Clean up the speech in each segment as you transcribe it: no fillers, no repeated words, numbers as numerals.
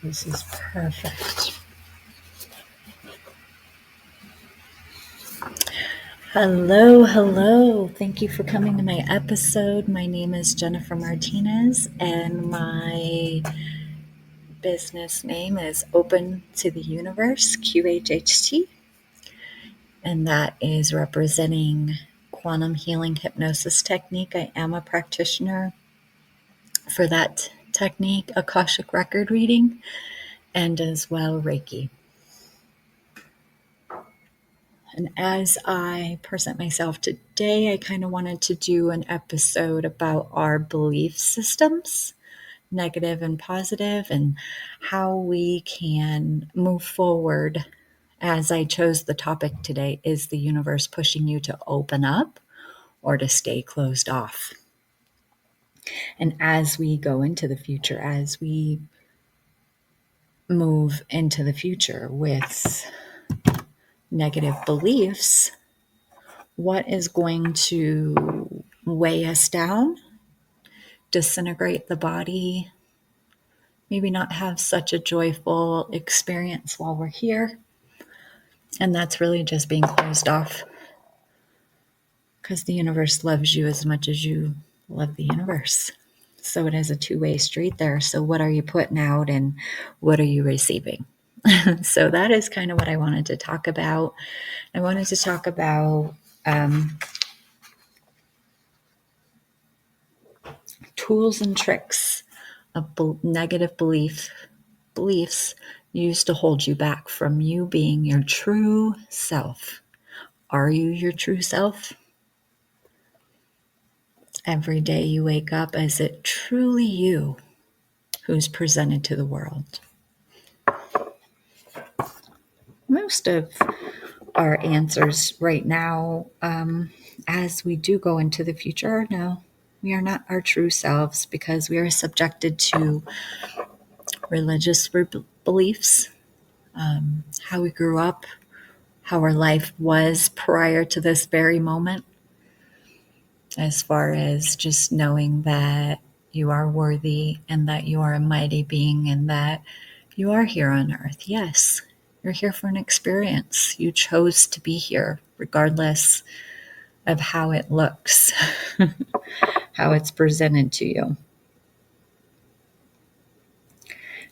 This is perfect. Hello. Thank you for coming to my episode. My name is Jennifer Martinez, and my business name is Open to the Universe, QHHT, and that is representing quantum healing hypnosis technique. I am a practitioner for that technique, Akashic record reading, and as well Reiki. And as I present myself today, I kind of wanted to do an episode about our belief systems, negative and positive, and how we can move forward. As I chose the topic today, is the universe pushing you to open up or to stay closed off? And as we go into the future, as we move into the future with negative beliefs, what is going to weigh us down, disintegrate the body, maybe not have such a joyful experience while we're here? And that's really just being closed off, because the universe loves you as much as you love the universe. So it is a two-way street there. So what are you putting out and what are you receiving? So that is kind of what I wanted to talk about. I wanted to talk about tools and tricks of negative beliefs used to hold you back from you being your true self. Are you your true self? Every day you wake up, is it truly you who's presented to the world? Most of our answers right now, as we do go into the future, are no. We are not our true selves, because we are subjected to religious beliefs, how we grew up, how our life was prior to this very moment, as far as just knowing that you are worthy and that you are a mighty being and that you are here on earth. Yes, you're here for an experience. You chose to be here, regardless of how it looks, how it's presented to you.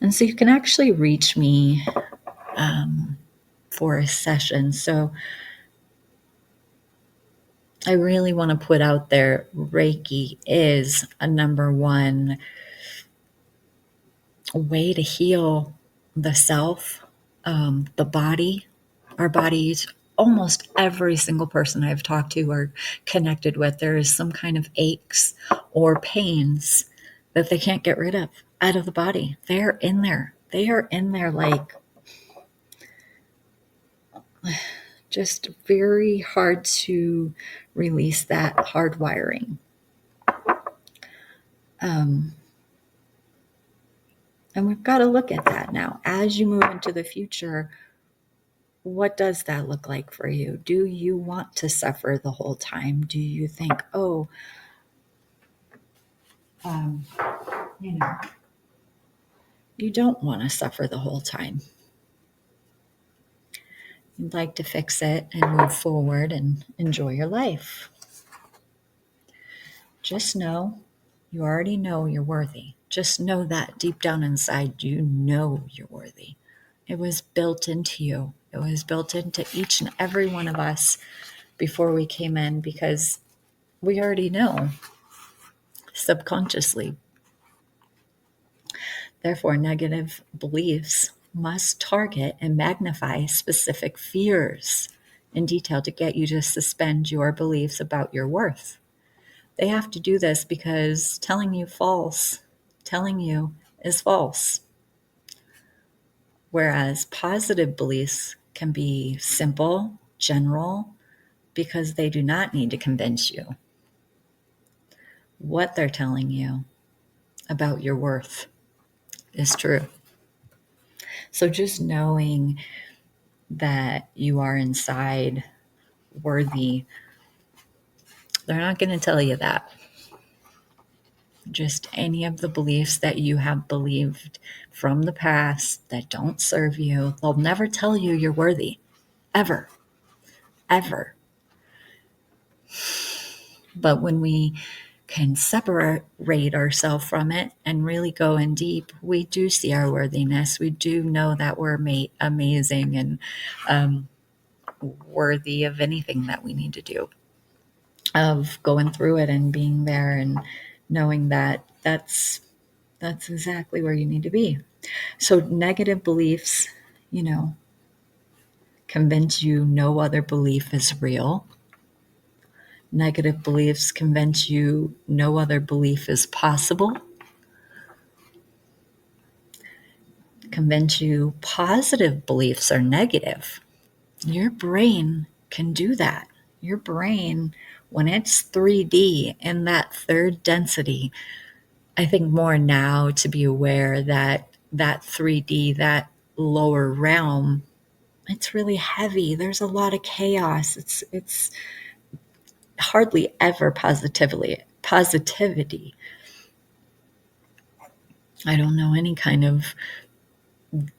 And so you can actually reach me for a session. So I really want to put out there, Reiki is a number one way to heal the self, the body, our bodies. Almost every single person I've talked to or connected with, there is some kind of aches or pains that they can't get rid of out of the body. They're in there. They are in there, like, just very hard to release that hardwiring. And we've got to look at that now. As you move into the future, what does that look like for you? Do you want to suffer the whole time? Do you think, you don't want to suffer the whole time? You'd like to fix it and move forward and enjoy your life. Just know, you already know you're worthy. Just know that deep down inside, you know you're worthy. It was built into you. It was built into each and every one of us before we came in, because we already know subconsciously. Therefore, negative beliefs must target and magnify specific fears in detail to get you to suspend your beliefs about your worth. They have to do this because telling you is false. Whereas positive beliefs can be simple, general, because they do not need to convince you. What they're telling you about your worth is true. So just knowing that you are inside worthy, they're not going to tell you that. Just any of the beliefs that you have believed from the past that don't serve you. They'll never tell you you're worthy. Ever. Ever. But when we can separate ourselves from it and really go in deep, we do see our worthiness. We do know that we're amazing and worthy of anything that we need to do, of going through it and being there and knowing that that's exactly where you need to be. So negative beliefs, convince you no other belief is real. Negative beliefs convince you no other belief is possible. Convince you positive beliefs are negative. Your brain can do that. Your brain, when it's 3D in that third density, I think more now to be aware that 3D, that lower realm, it's really heavy. There's a lot of chaos. It's hardly ever positivity. I don't know any kind of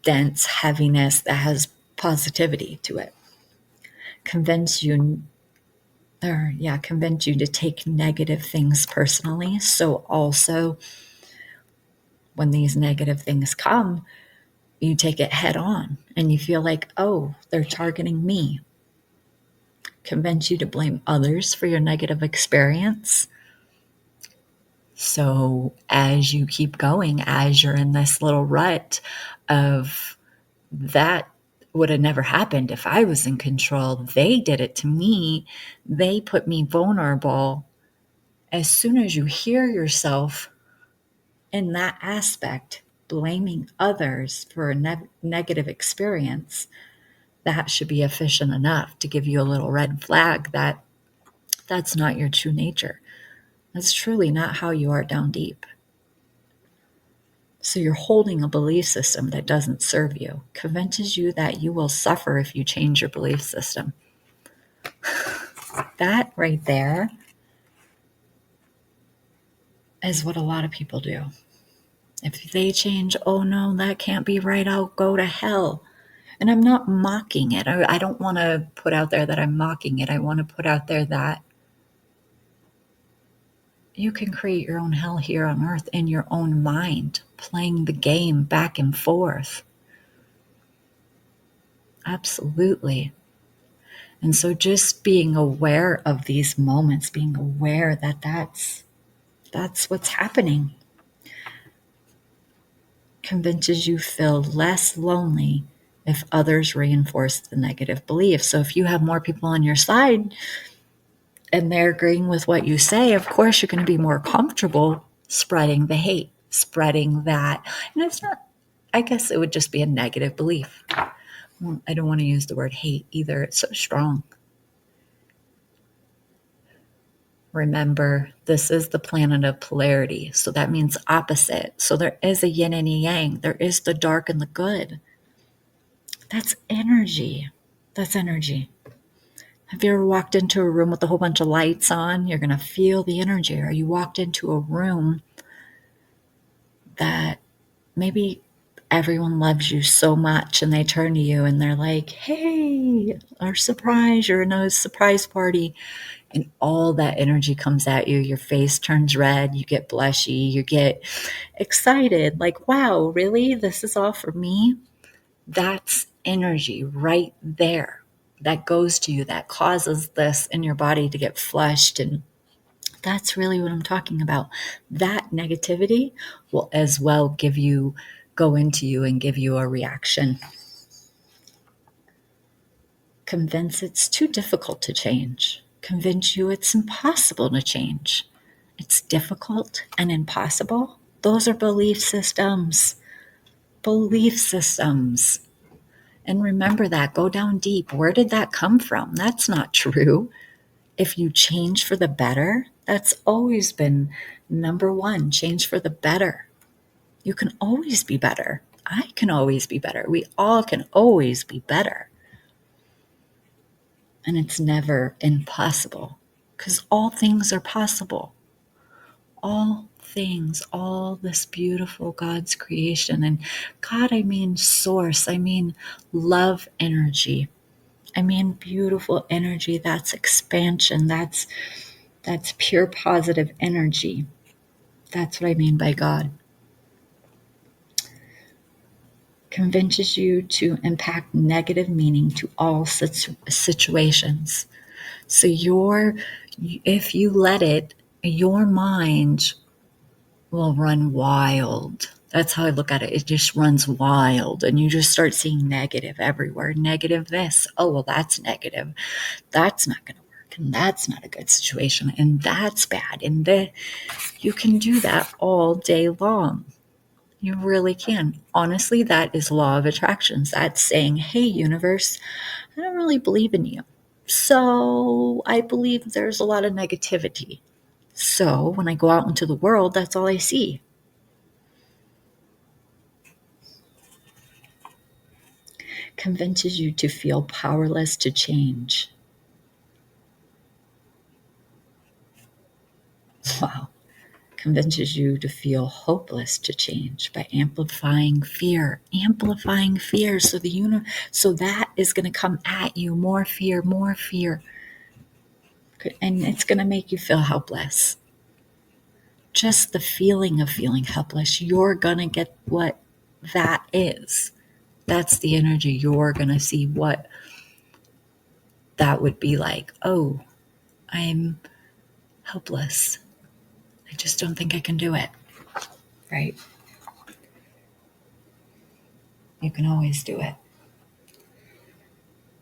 dense heaviness that has positivity to it. Convince you to take negative things personally. So also when these negative things come, you take it head on and you feel like, oh, they're targeting me. Convince you to blame others for your negative experience. So as you keep going, as you're in this little rut of that would have never happened if I was in control. They did it to me. They put me vulnerable. As soon as you hear yourself in that aspect, blaming others for a negative experience, that should be efficient enough to give you a little red flag that that's not your true nature. That's truly not how you are down deep. So you're holding a belief system that doesn't serve you, convinces you that you will suffer if you change your belief system. That right there is what a lot of people do. If they change, oh no, that can't be right, I'll go to hell. And I'm not mocking it. I don't want to put out there that I'm mocking it. I want to put out there that you can create your own hell here on earth in your own mind, playing the game back and forth. Absolutely. And so just being aware of these moments, being aware that that's what's happening, convinces you feel less lonely if others reinforce the negative belief. So if you have more people on your side and they're agreeing with what you say, of course you're going to be more comfortable spreading the hate, spreading that. And it's not, I guess it would just be a negative belief. I don't want to use the word hate either. It's so strong. Remember, this is the planet of polarity. So that means opposite. So there is a yin and a yang. There is the dark and the good. That's energy. That's energy. Have you ever walked into a room with a whole bunch of lights on? You're going to feel the energy. Or you walked into a room that maybe everyone loves you so much and they turn to you and they're like, hey, our surprise, you're in a surprise party. And all that energy comes at you. Your face turns red. You get blushy. You get excited. Like, wow, really? This is all for me? That's energy right there that goes to you, that causes this in your body to get flushed. And that's really what I'm talking about. That negativity will as well go into you and give you a reaction. Convince it's too difficult to change. Convince you it's impossible to change. It's difficult and impossible. Those are belief systems. Belief systems. And remember that. Go down deep. Where did that come from? That's not true. If you change for the better, that's always been number one. Change for the better. You can always be better. I can always be better. We all can always be better. And it's never impossible because all things are possible. All things, all this beautiful God's creation. And God, I mean source, I mean love energy. I mean beautiful energy. That's expansion. That's pure positive energy. That's what I mean by God. Convinces you to impact negative meaning to all situations. So if you let it, your mind will run wild. That's how I look at it. It just runs wild, and you just start seeing negative everywhere. Negative this. Oh, well, that's negative. That's not going to work. And that's not a good situation. And that's bad. And you can do that all day long. You really can. Honestly, that is law of attractions. That's saying, hey, universe, I don't really believe in you. So I believe there's a lot of negativity. So when I go out into the world, that's all I see. Convinces you to feel powerless to change. Wow. Convinces you to feel hopeless to change by amplifying fear. Amplifying fear. So so that is going to come at you. More fear, more fear. And it's going to make you feel helpless. Just the feeling of feeling helpless, you're going to get what that is. That's the energy. You're going to see what that would be like. Oh, I'm helpless. I just don't think I can do it. Right? You can always do it.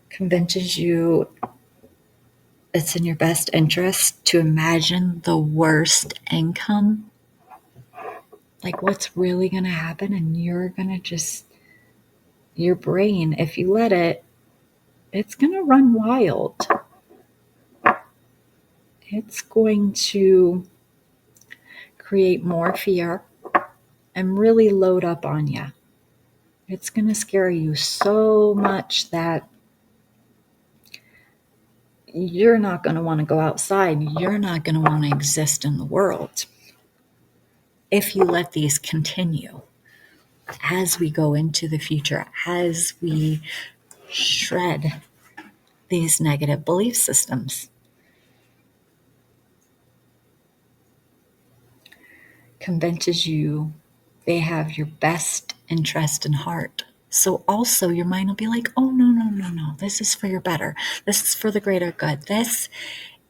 Convinces you it's in your best interest to imagine the worst income. Like what's really going to happen, and you're going to just, your brain, if you let it, it's going to run wild. It's going to create more fear and really load up on you. It's going to scare you so much that you're not going to want to go outside. You're not going to want to exist in the world if you let these continue as we go into the future, as we shred these negative belief systems. Convinces you they have your best interest in heart. So also your mind will be like, oh, no. This is for your better. This is for the greater good. This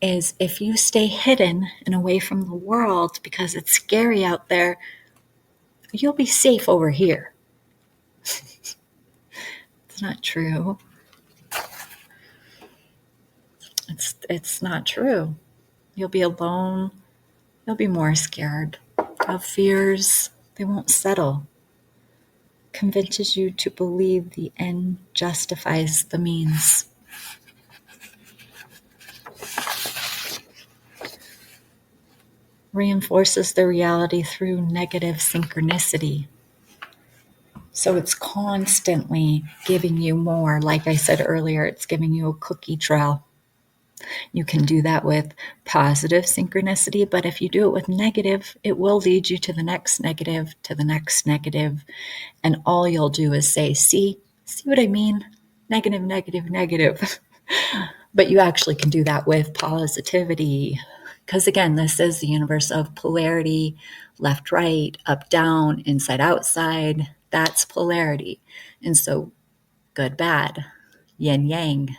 is if you stay hidden and away from the world because it's scary out there, you'll be safe over here. It's not true. It's not true. You'll be alone. You'll be more scared. Have fears. They won't settle. Convinces you to believe the end justifies the means. Reinforces the reality through negative synchronicity. So it's constantly giving you more. Like I said earlier, it's giving you a cookie trail. You can do that with positive synchronicity, but if you do it with negative, it will lead you to the next negative, to the next negative. And all you'll do is say, see what I mean? Negative, negative, negative. But you actually can do that with positivity. Because again, this is the universe of polarity, left, right, up, down, inside, outside. That's polarity. And so good, bad, yin, yang.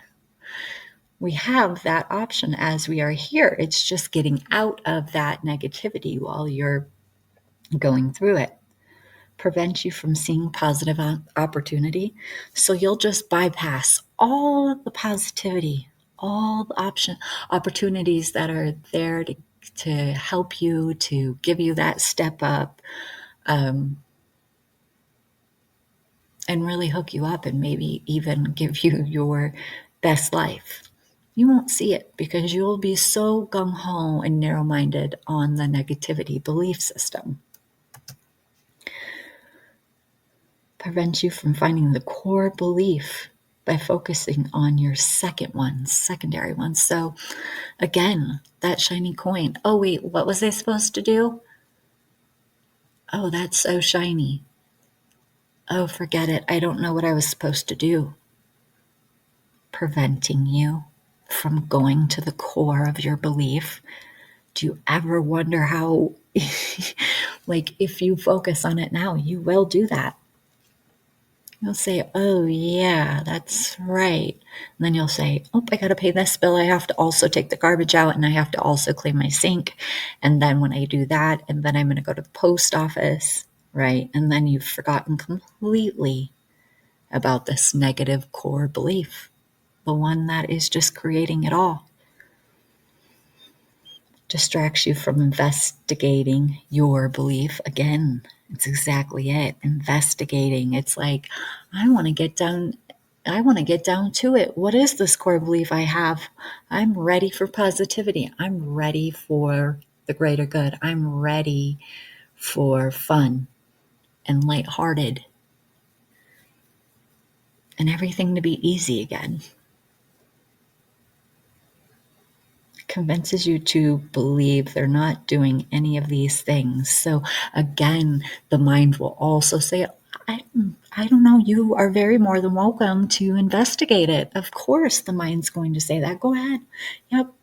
We have that option as we are here. It's just getting out of that negativity while you're going through it. Prevent you from seeing positive opportunity. So you'll just bypass all of the positivity, all the opportunities that are there to help you, to give you that step up, and really hook you up and maybe even give you your best life. You won't see it because you'll be so gung-ho and narrow-minded on the negativity belief system. Prevents you from finding the core belief by focusing on your secondary ones. So again, that shiny coin. Oh wait, what was I supposed to do? Oh, that's so shiny. Oh, forget it. I don't know what I was supposed to do. Preventing you from going to the core of your belief. Do you ever wonder how, like, if you focus on it now, you will do that? You'll say, oh, yeah, that's right. And then you'll say, oh, I got to pay this bill. I have to also take the garbage out and I have to also clean my sink. And then when I do that, and then I'm going to go to the post office, right? And then you've forgotten completely about this negative core belief, the one that is just creating it all. Distracts you from investigating your belief. Again, it's exactly it. Investigating. It's like, I want to get down to it. What is this core belief I have? I'm ready for positivity. I'm ready for the greater good. I'm ready for fun and lighthearted and everything to be easy again. Convinces you to believe they're not doing any of these things. So again, the mind will also say, I don't know, you are very more than welcome to investigate it. Of course, the mind's going to say that. Go ahead. Yep.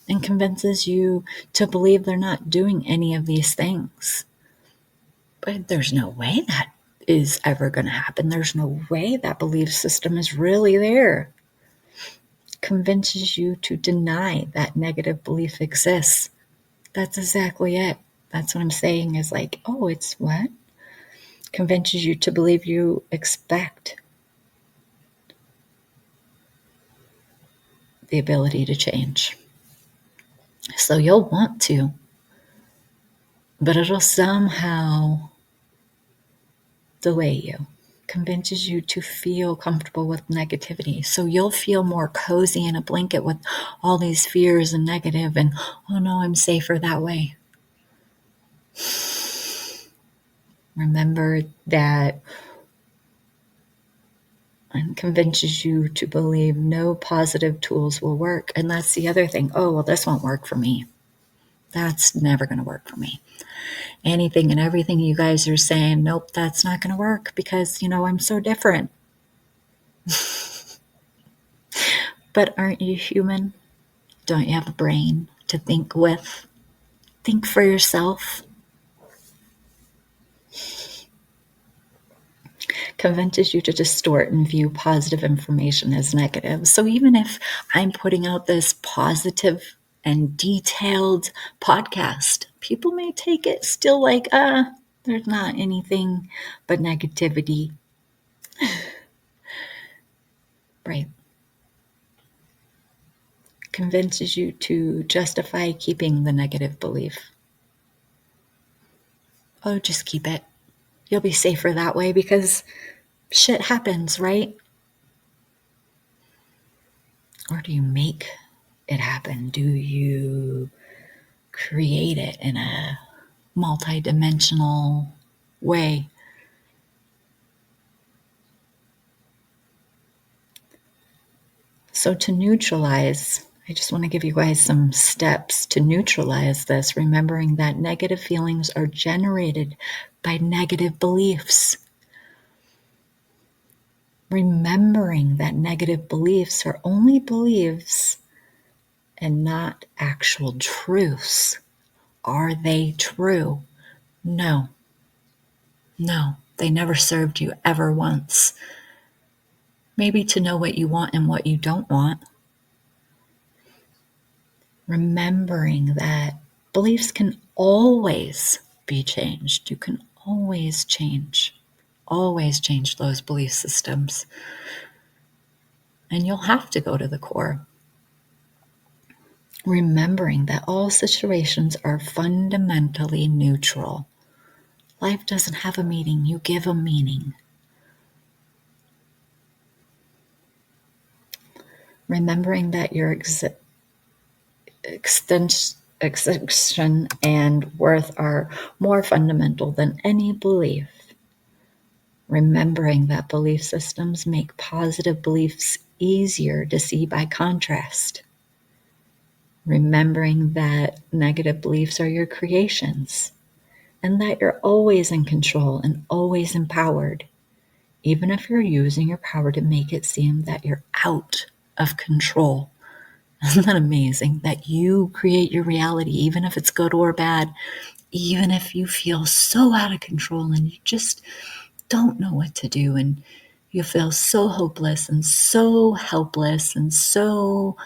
And convinces you to believe they're not doing any of these things. But there's no way that is ever going to happen. There's no way that belief system is really there. Convinces you to deny that negative belief exists. That's exactly it. That's what I'm saying is like, oh, it's what? Convinces you to believe you expect the ability to change. So you'll want to, but it'll somehow delay you. Convinces you to feel comfortable with negativity. So you'll feel more cozy in a blanket with all these fears and negative and, oh no, I'm safer that way. Remember that, and convinces you to believe no positive tools will work. And that's the other thing. Oh, well, this won't work for me. That's never going to work for me. Anything and everything you guys are saying, nope, that's not going to work because, I'm so different. But aren't you human? Don't you have a brain to think with? Think for yourself. Convinces you to distort and view positive information as negative. So even if I'm putting out this positive and detailed podcast, people may take it still like, there's not anything but negativity. Right. Convinces you to justify keeping the negative belief. Oh, just keep it. You'll be safer that way because shit happens, right? Or do you make it happen? Do you create it in a multi-dimensional way? So to neutralize, I just want to give you guys some steps to neutralize this, remembering that negative feelings are generated by negative beliefs. Remembering that negative beliefs are only beliefs and not actual truths. Are they true? No, they never served you ever once. Maybe to know what you want and what you don't want. Remembering that beliefs can always be changed. You can always change those belief systems. And you'll have to go to the core. Remembering that all situations are fundamentally neutral. Life doesn't have a meaning, you give a meaning. Remembering that your extension and worth are more fundamental than any belief. Remembering that belief systems make positive beliefs easier to see by contrast. Remembering that negative beliefs are your creations and that you're always in control and always empowered, even if you're using your power to make it seem that you're out of control. Isn't that amazing? That you create your reality, even if it's good or bad, even if you feel so out of control and you just don't know what to do and you feel so hopeless and so helpless and so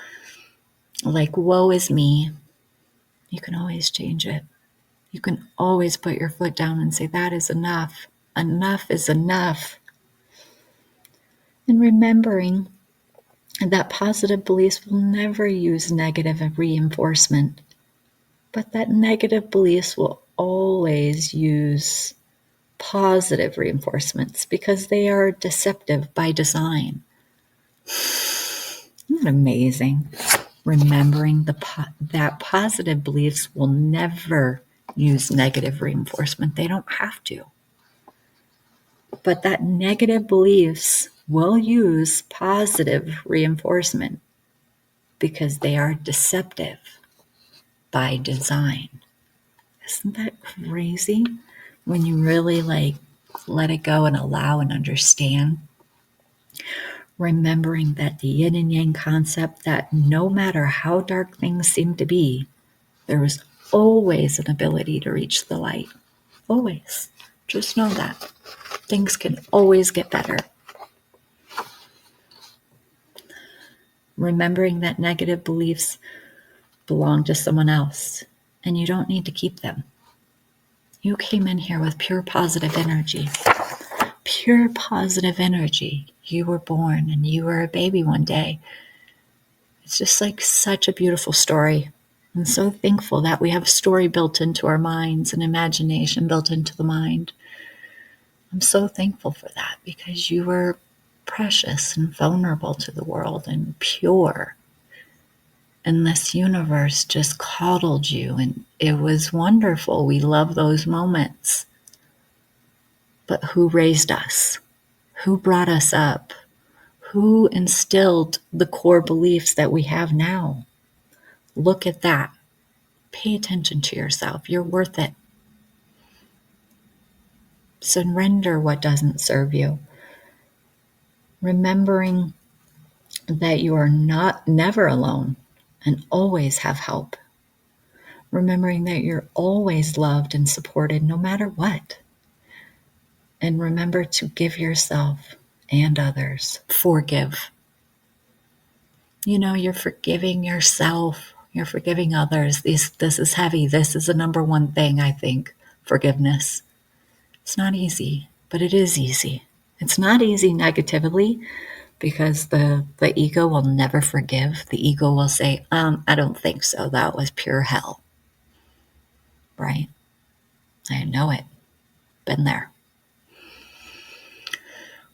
like, woe is me. You can always change it. You can always put your foot down and say, that is enough. Enough is enough. And remembering that positive beliefs will never use negative reinforcement, but that negative beliefs will always use positive reinforcements because they are deceptive by design. Isn't that amazing? Remembering that positive beliefs will never use negative reinforcement. They don't have to. But that negative beliefs will use positive reinforcement because they are deceptive by design. Isn't that crazy? When you really let it go and allow and understand. Remembering that the yin and yang concept, that no matter how dark things seem to be, there is always an ability to reach the light. Always. Just know that. Things can always get better. Remembering that negative beliefs belong to someone else and you don't need to keep them. You came in here with pure positive energy. Pure positive energy. You were born and you were a baby one day. It's just like such a beautiful story. I'm so thankful that we have a story built into our minds and imagination built into the mind. I'm so thankful for that because you were precious and vulnerable to the world and pure. And this universe just coddled you and it was wonderful. We love those moments. But who raised us? Who brought us up? Who instilled the core beliefs that we have now? Look at that. Pay attention to yourself. You're worth it. Surrender what doesn't serve you. Remembering that you are never alone and always have help. Remembering that you're always loved and supported no matter what. And remember to give yourself and others. Forgive. You're forgiving yourself. You're forgiving others. This is heavy. This is the number one thing, I think. Forgiveness. It's not easy, but it is easy. It's not easy negatively because the ego will never forgive. The ego will say, I don't think so. That was pure hell. Right? I know it. Been there.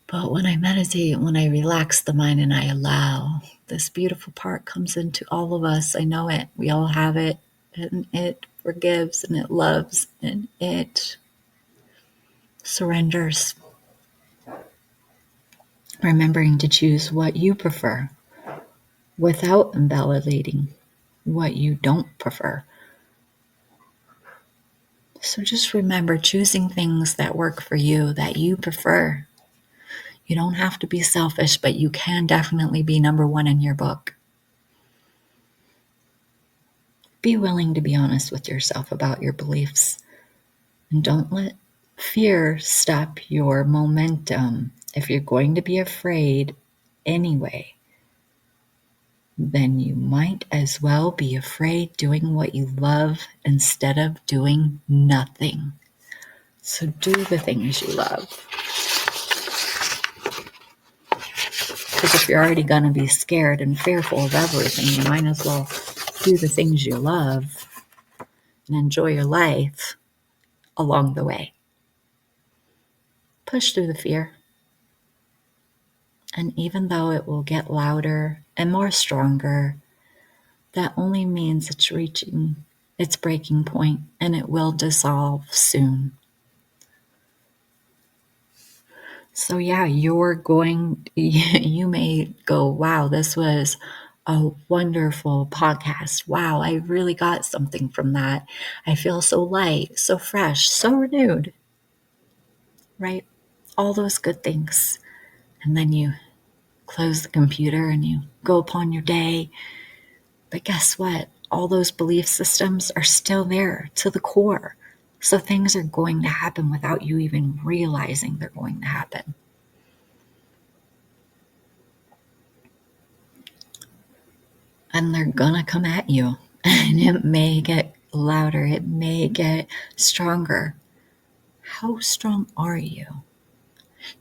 But when I meditate, when I relax the mind and I allow, this beautiful part comes into all of us. I know it. We all have it. And it forgives and it loves and it surrenders. Remembering to choose what you prefer without invalidating what you don't prefer. So just remember choosing things that work for you, that you prefer. You don't have to be selfish, but you can definitely be number one in your book. Be willing to be honest with yourself about your beliefs. And don't let fear stop your momentum. If you're going to be afraid anyway, then you might as well be afraid doing what you love instead of doing nothing. So do the things you love. Because if you're already going to be scared and fearful of everything, you might as well do the things you love and enjoy your life along the way. Push through the fear. And even though it will get louder and more stronger, that only means it's reaching its breaking point and it will dissolve soon. So yeah, you may go, wow, this was a wonderful podcast. Wow, I really got something from that. I feel so light, so fresh, so renewed, right? All those good things. And then you close the computer and you go upon your day. But guess what? All those belief systems are still there to the core. So things are going to happen without you even realizing they're going to happen. And they're going to come at you. And it may get louder, it may get stronger. How strong are you?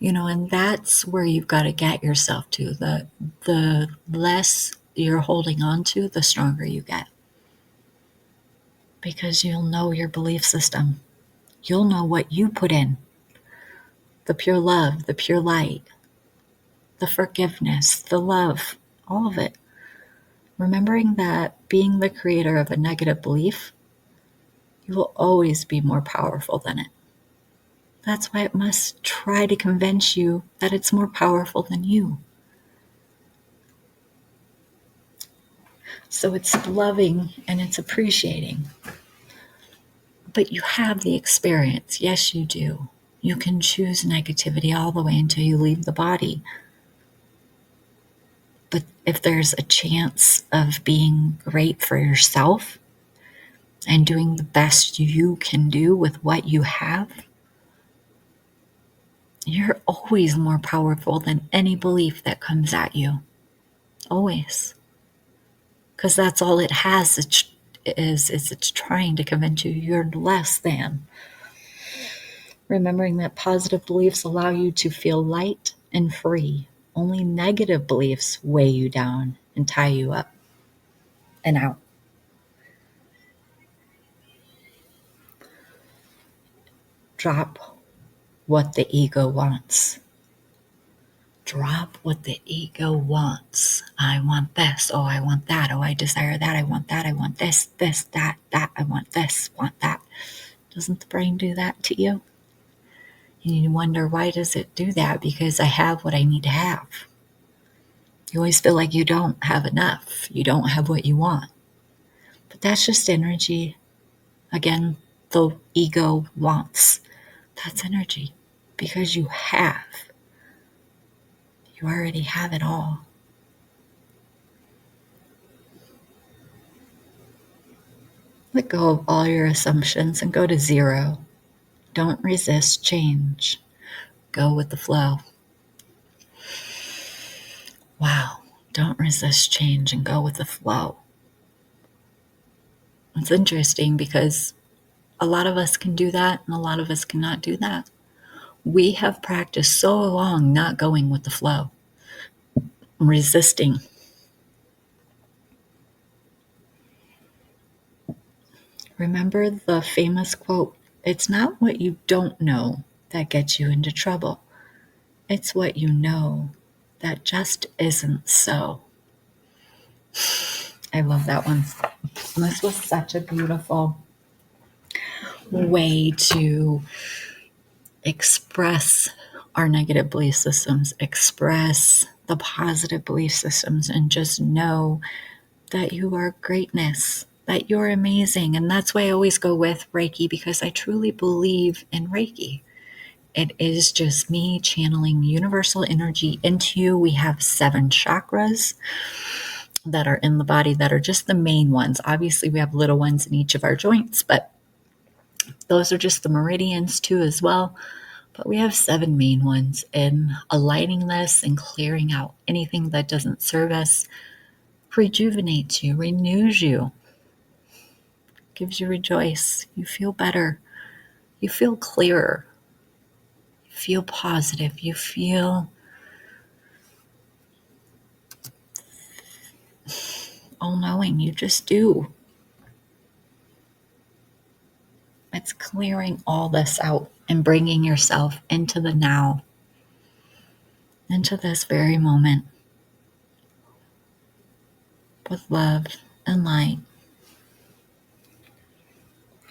And that's where you've got to get yourself to. The less you're holding on to, the stronger you get. Because you'll know your belief system. You'll know what you put in. The pure love, the pure light, the forgiveness, the love, all of it. Remembering that being the creator of a negative belief, you will always be more powerful than it. That's why it must try to convince you that it's more powerful than you. So it's loving and it's appreciating. But you have the experience. Yes, you do. You can choose negativity all the way until you leave the body. But if there's a chance of being great for yourself and doing the best you can do with what you have, you're always more powerful than any belief that comes at you. Always. Because that's all it has is it's trying to convince you you're less than. Remembering that positive beliefs allow you to feel light and free. Only negative beliefs weigh you down and tie you up and out. Drop what the ego wants. Drop what the ego wants. I want this. Oh, I want that. Oh, I desire that. I want that. I want this, that. I want this, want that. Doesn't the brain do that to you? And you wonder, why does it do that? Because I have what I need to have. You always feel like you don't have enough. You don't have what you want. But that's just energy. Again, the ego wants. That's energy. Because you have. You already have it all. Let go of all your assumptions and go to zero. Don't resist change. Go with the flow. Wow. Don't resist change and go with the flow. It's interesting because a lot of us can do that and a lot of us cannot do that. We have practiced so long not going with the flow, resisting. Remember the famous quote, it's not what you don't know that gets you into trouble. It's what you know that just isn't so. I love that one. This was such a beautiful way to express our negative belief systems, express the positive belief systems, and just know that you are greatness, that you're amazing. And that's why I always go with Reiki, because I truly believe in Reiki. It is just me channeling universal energy into you. We have 7 chakras that are in the body that are just the main ones. Obviously, we have little ones in each of our joints, but those are just the meridians too as well. But we have 7 main ones, and aligning this and clearing out anything that doesn't serve us rejuvenates you, renews you, gives you rejoice. You feel better. You feel clearer. You feel positive. You feel all-knowing. You just do. It's clearing all this out and bringing yourself into the now, into this very moment with love and light.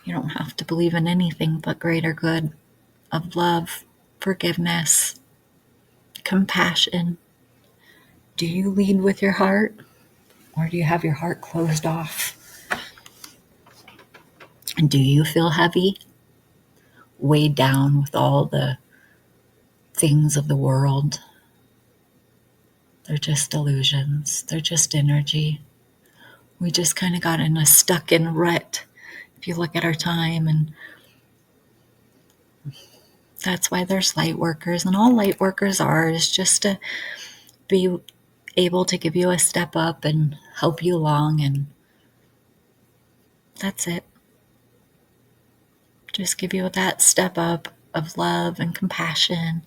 You don't have to believe in anything but greater good of love, forgiveness, compassion. Do you lead with your heart? Or do you have your heart closed off? And do you feel heavy? Weighed down with all the things of the world? They're just illusions. They're just energy. We just kind of got in a stuck in rut. If you look at our time, and that's why there's light workers, and all light workers are is just to be able to give you a step up and help you along, and that's it. Just give you that step up of love and compassion,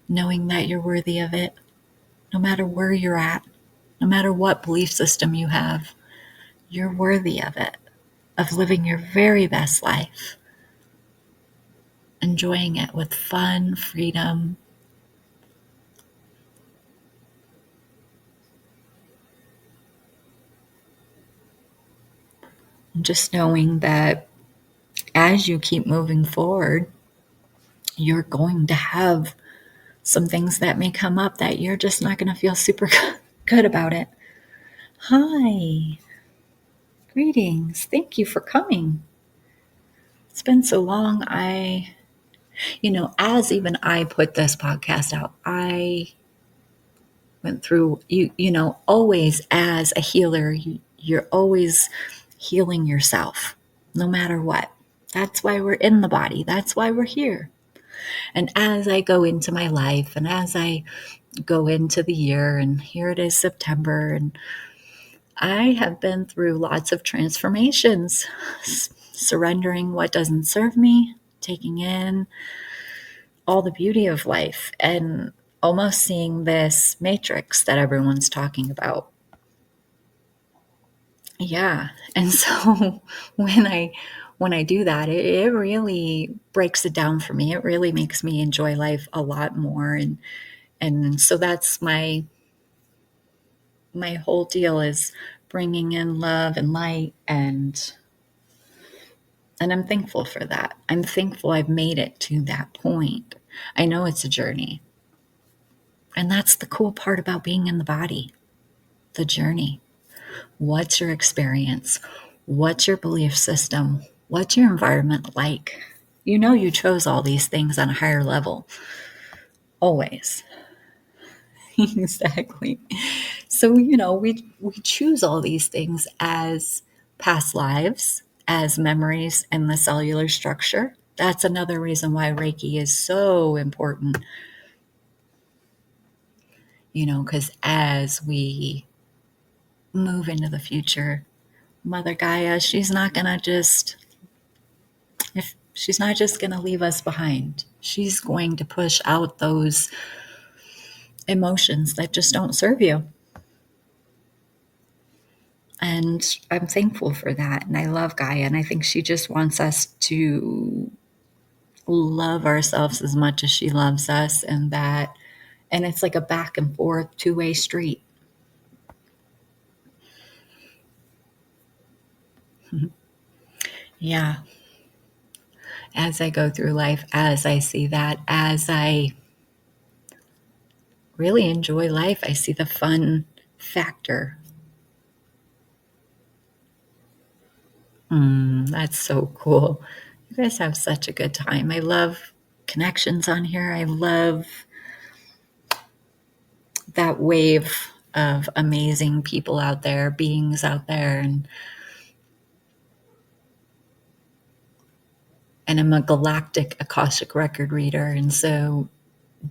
knowing that you're worthy of it, no matter where you're at, no matter what belief system you have, you're worthy of it, of living your very best life, enjoying it with fun, freedom, and just knowing that as you keep moving forward, you're going to have some things that may come up that you're just not going to feel super good about it. Hi, greetings. Thank you for coming. It's been so long. As even I put this podcast out, I went through, always as a healer, you're always healing yourself, no matter what. That's why we're in the body. That's why we're here. And as I go into my life and as I go into the year, and here it is September, and I have been through lots of transformations, surrendering what doesn't serve me, taking in all the beauty of life, and almost seeing this matrix that everyone's talking about. Yeah. And so when I do that, it really breaks it down for me. It really makes me enjoy life a lot more. And so that's my whole deal, is bringing in love and light, and I'm thankful for that. I'm thankful I've made it to that point. I know it's a journey. And that's the cool part about being in the body, the journey. What's your experience? What's your belief system? What's your environment like? You chose all these things on a higher level. Always. Exactly. So, we choose all these things as past lives, as memories in the cellular structure. That's another reason why Reiki is so important. Because as we move into the future, Mother Gaia, she's not going to leave us behind. She's going to push out those emotions that just don't serve you. And I'm thankful for that. And I love Gaia. And I think she just wants us to love ourselves as much as she loves us. And it's like a back and forth two-way street. Yeah. As I go through life, as I see that, as I really enjoy life, I see the fun factor. That's so cool. You guys have such a good time. I love connections on here. I love that wave of amazing people out there, beings out there, and I'm a galactic Akashic record reader. And so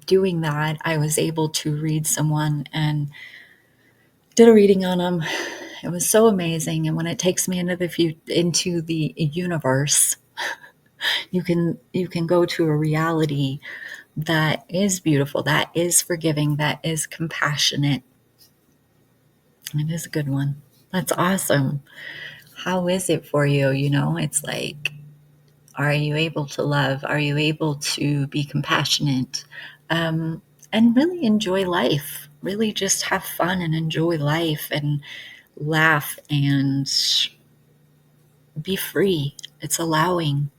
doing that, I was able to read someone and did a reading on them. It was so amazing. And when it takes me into the universe, you can go to a reality that is beautiful, that is forgiving, that is compassionate. It is a good one. That's awesome. How is it for you? It's like, are you able to love? Are you able to be compassionate? And really enjoy life. Really just have fun and enjoy life and laugh and be free. It's allowing.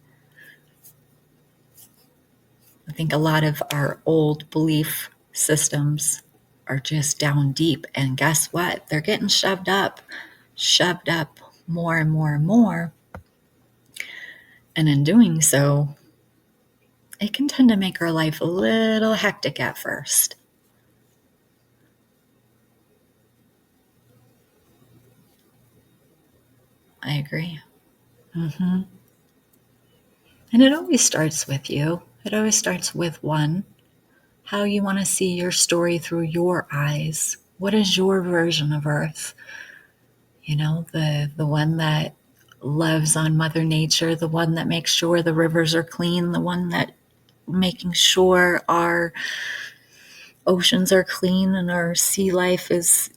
I think a lot of our old belief systems are just down deep. And guess what? They're getting shoved up more and more and more. And in doing so, it can tend to make our life a little hectic at first. I agree. And it always starts with you. It always starts with one. How you want to see your story through your eyes. What is your version of Earth? You know, the one that loves on Mother Nature, the one that makes sure the rivers are clean, the one that making sure our oceans are clean and our sea life is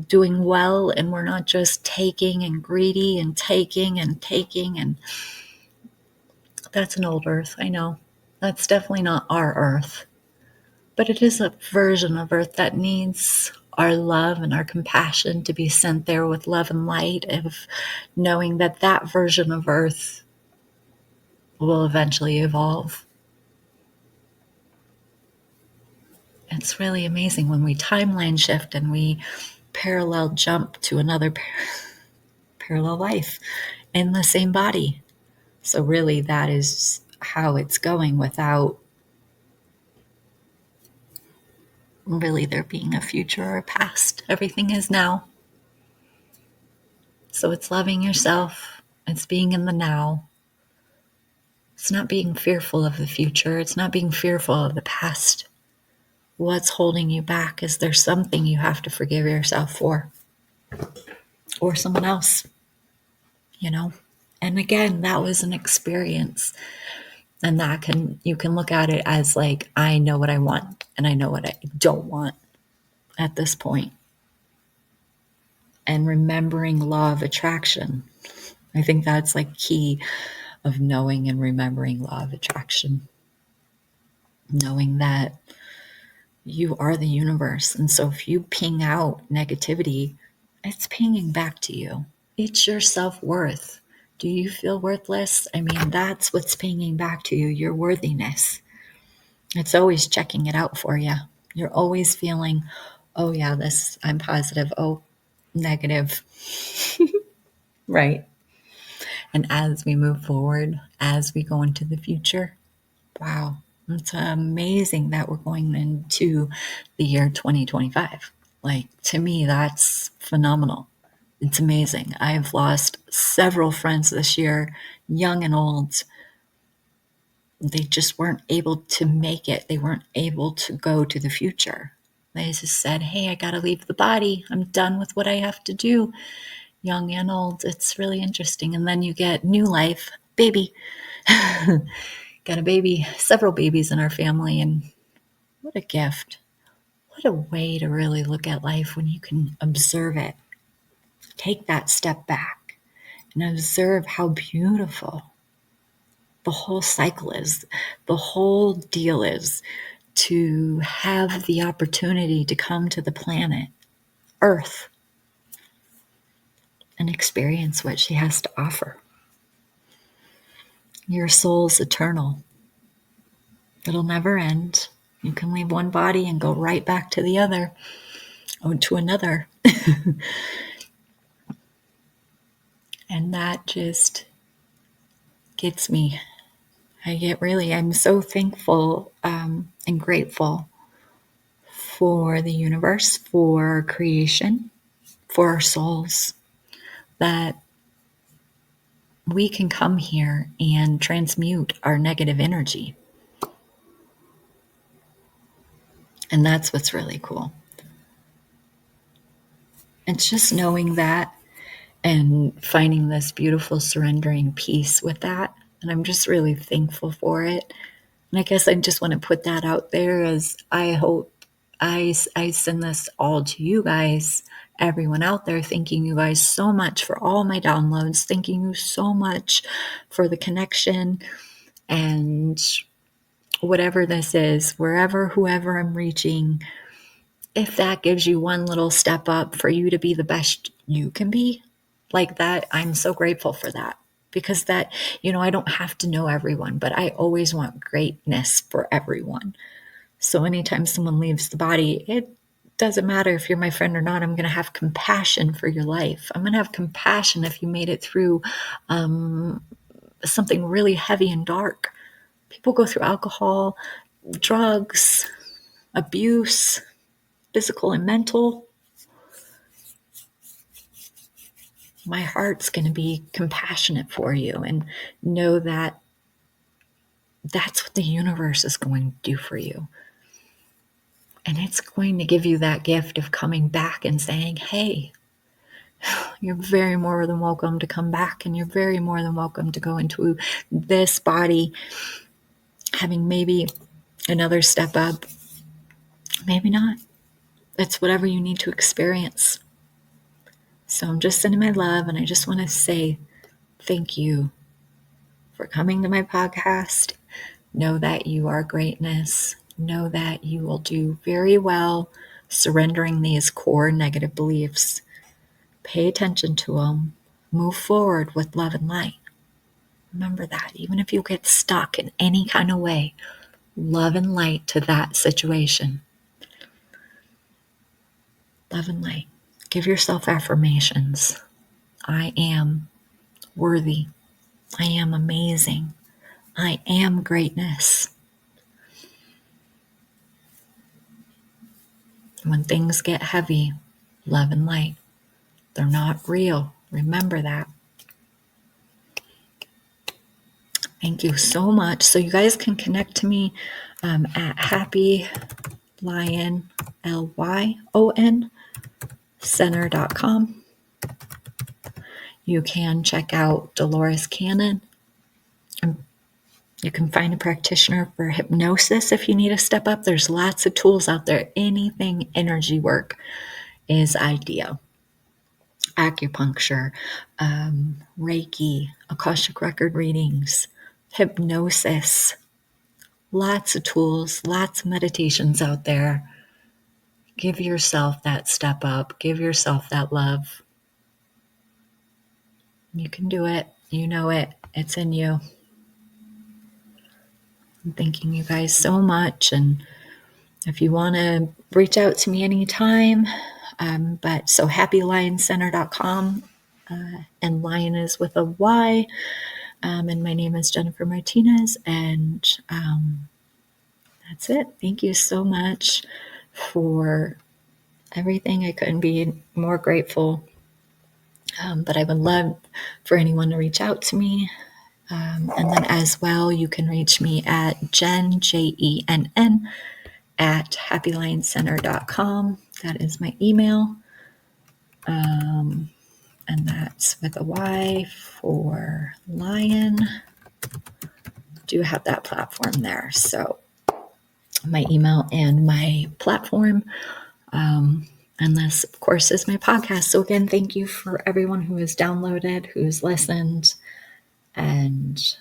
doing well, and we're not just taking and greedy and taking and taking. And that's an old Earth, I know. That's definitely not our Earth. But it is a version of Earth that needs our love and our compassion to be sent there with love and light, of knowing that that version of Earth will eventually evolve. It's really amazing when we timeline shift and we parallel jump to another parallel life in the same body. So really that is how it's going, without really there being a future or a past. Everything is now. So it's loving yourself. It's being in the now. It's not being fearful of the future. It's not being fearful of the past. What's holding you back? Is there something you have to forgive yourself for? Or someone else, you know? And again, that was an experience. And you can look at it as like, I know what I want and I know what I don't want at this point. And remembering law of attraction. I think that's like key of knowing and remembering law of attraction. Knowing that you are the universe. And so if you ping out negativity, it's pinging back to you. It's your self-worth. Do you feel worthless? I mean, that's what's pinging back to you, your worthiness. It's always checking it out for you. You're always feeling, oh yeah, this, I'm positive. Oh, negative. Right. And as we move forward, as we go into the future, wow, it's amazing that we're going into the year 2025. Like, to me, that's phenomenal. It's amazing. I've lost several friends this year, young and old. They just weren't able to make it. They weren't able to go to the future. They just said, hey, I got to leave the body. I'm done with what I have to do. Young and old. It's really interesting. And then you get new life, baby. Got a baby, several babies in our family. And what a gift. What a way to really look at life when you can observe it. Take that step back and observe how beautiful the whole cycle is. The whole deal is to have the opportunity to come to the planet Earth and experience what she has to offer. Your soul's eternal. It'll never end. You can leave one body and go right back to the other, or to another. And that just gets me. I'm so thankful and grateful for the universe, for creation, for our souls, that we can come here and transmute our negative energy. And that's what's really cool. It's just knowing that and finding this beautiful surrendering peace with that. And I'm just really thankful for it. And I guess I just want to put that out there, as I hope I send this all to you guys, everyone out there. Thanking you guys so much for all my downloads. Thanking you so much for the connection, and whatever this is, whoever I'm reaching, if that gives you one little step up for you to be the best you can be, like that, I'm so grateful for that. Because that, I don't have to know everyone, but I always want greatness for everyone. So anytime someone leaves the body, doesn't matter if you're my friend or not. I'm going to have compassion for your life. I'm going to have compassion if you made it through something really heavy and dark. People go through alcohol, drugs, abuse, physical and mental. My heart's going to be compassionate for you and know that that's what the universe is going to do for you. And it's going to give you that gift of coming back and saying, hey, you're very more than welcome to come back, and you're very more than welcome to go into this body, having maybe another step up, maybe not. It's whatever you need to experience. So I'm just sending my love, and I just want to say thank you for coming to my podcast. Know that you are greatness. Know that you will do very well surrendering these core negative beliefs. Pay attention to them. Move forward with love and light. Remember that. Even if you get stuck in any kind of way, love and light to that situation. Love and light. Give yourself affirmations. I am worthy. I am amazing. I am greatness. When things get heavy, love and light. They're not real. Remember that. Thank you so much. So you guys can connect to me at Happy Lion, LYON, center.com. You can check out Dolores Cannon. You can find a practitioner for hypnosis if you need to step up. There's lots of tools out there. Anything energy work is ideal. Acupuncture, Reiki, Akashic record readings, hypnosis. Lots of tools, lots of meditations out there. Give yourself that step up. Give yourself that love. You can do it. You know it. It's in you. I'm thanking you guys so much. And if you want to reach out to me anytime, so happylioncenter.com, and lion is with a Y. And my name is Jennifer Martinez. And that's it. Thank you so much for everything. I couldn't be more grateful. But I would love for anyone to reach out to me. And then as well, you can reach me at Jen, JENN, at happylioncenter.com. That is my email. And that's with a Y for lion. Do have that platform there. So my email and my platform. And this, of course, is my podcast. So again, thank you for everyone who has downloaded, who's listened, and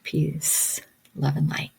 peace, love, and light.